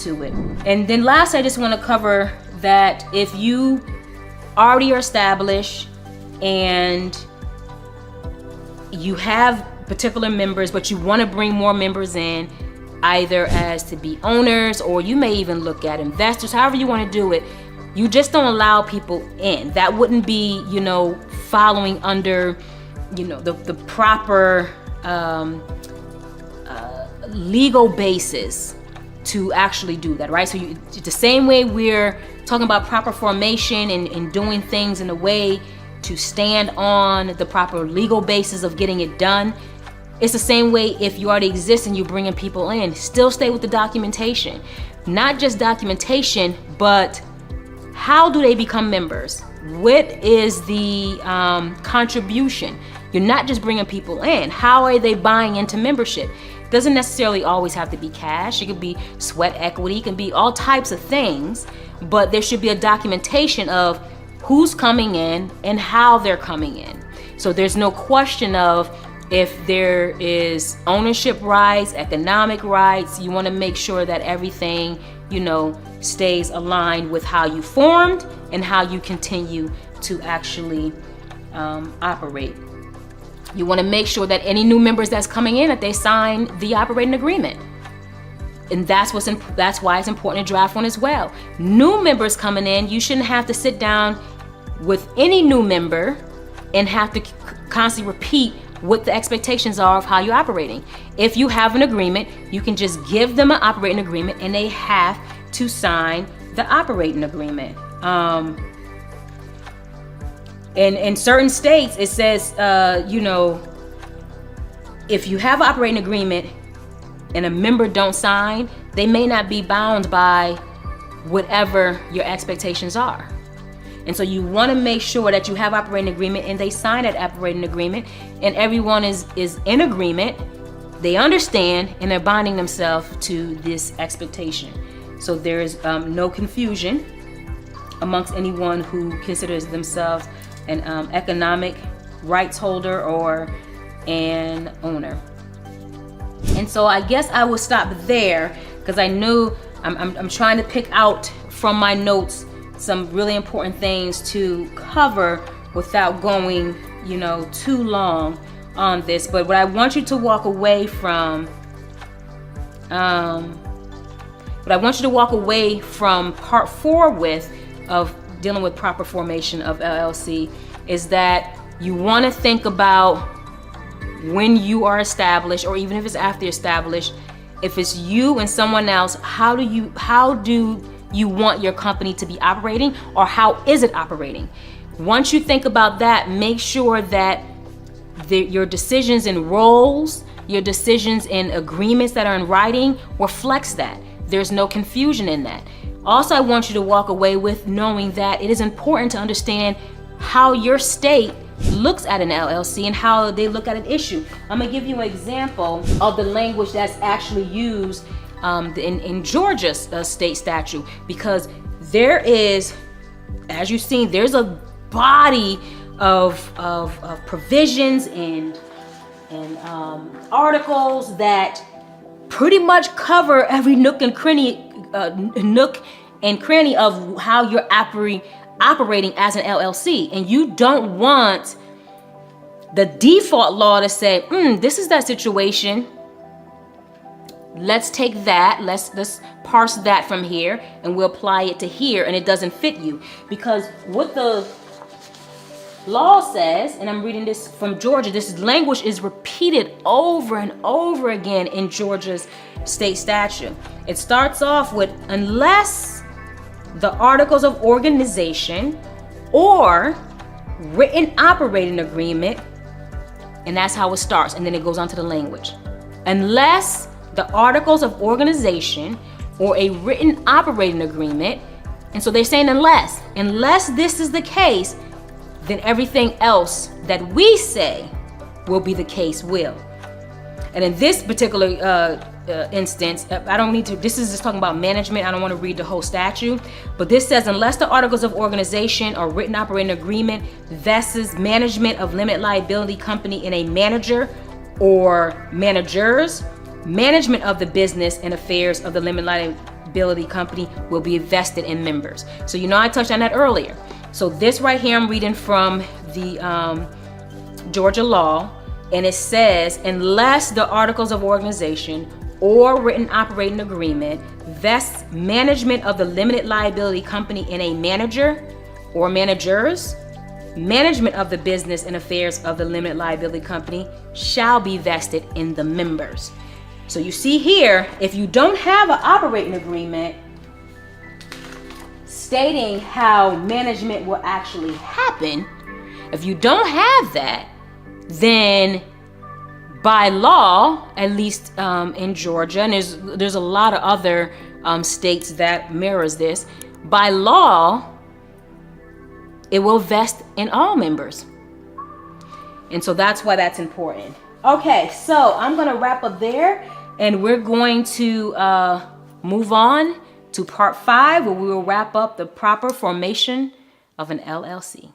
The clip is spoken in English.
to it. And then last, I just want to cover that if you already are established and you have particular members, but you want to bring more members in, either as to be owners, or you may even look at investors, however you want to do it, you just don't allow people in. That wouldn't be, following under, the proper legal basis to actually do that, right? So the same way we're talking about proper formation and doing things in a way to stand on the proper legal basis of getting it done, it's the same way if you already exist and you're bringing people in. Still stay with the documentation. Not just documentation, but how do they become members? What is the contribution? You're not just bringing people in. How are they buying into membership? Doesn't necessarily always have to be cash. It could be sweat equity. It can be all types of things, but there should be a documentation of who's coming in and how they're coming in. So there's no question of if there is ownership rights, economic rights. You want to make sure that everything, stays aligned with how you formed and how you continue to actually operate. You want to make sure that any new members that's coming in, that they sign the operating agreement. And that's why it's important to draft one as well. New members coming in, you shouldn't have to sit down with any new member and have to constantly repeat what the expectations are of how you're operating. If you have an agreement, you can just give them an operating agreement and they have to sign the operating agreement. In certain states, it says, if you have an operating agreement and a member don't sign, they may not be bound by whatever your expectations are. And so you want to make sure that you have operating agreement and they sign that operating agreement and everyone is in agreement. They understand and they're binding themselves to this expectation. So there is no confusion amongst anyone who considers themselves an economic rights holder or an owner. And so I guess I will stop there because I know I'm trying to pick out from my notes some really important things to cover without going, too long on this. But what I want you to walk away from, part 4 of dealing with proper formation of LLC is that you want to think about when you are established, or even if it's after you're established, if it's you and someone else, how do you want your company to be operating, or how is it operating? Once you think about that, make sure that your decisions and roles, your decisions and agreements that are in writing reflects that. There's no confusion in that. Also, I want you to walk away with knowing that it is important to understand how your state looks at an LLC and how they look at an issue. I'm gonna give you an example of the language that's actually used in Georgia's state statute, because there is, as you've seen, there's a body of provisions and articles that pretty much cover every nook and cranny of how you're operating as an LLC. And you don't want the default law to say, this is that situation. Let's take that, let's parse that from here and we'll apply it to here, and it doesn't fit you. Because what the law says, and I'm reading this from Georgia, this language is repeated over and over again in Georgia's state statute. It starts off with, unless the articles of organization or written operating agreement, and that's how it starts, and then it goes on to the language. Unless the articles of organization or a written operating agreement, and so they're saying unless this is the case, then everything else that we say will be the case will. And in this particular instance, I don't need to, this is just talking about management. I don't want to read the whole statute, but this says, unless the articles of organization or written operating agreement vests management of limited liability company in a manager or managers, management of the business and affairs of the limited liability company will be vested in members. So you know I touched on that earlier. So this right here I'm reading from the Georgia law, and it says, unless the articles of organization or written operating agreement vests management of the limited liability company in a manager or managers, management of the business and affairs of the limited liability company shall be vested in the members. So you see here, if you don't have an operating agreement stating how management will actually happen, if you don't have that, then by law, at least in Georgia, and there's a lot of other states that mirrors this, by law, it will vest in all members. And so that's why that's important. Okay, so I'm gonna wrap up there, and we're going to move on to part 5, where we will wrap up the proper formation of an LLC.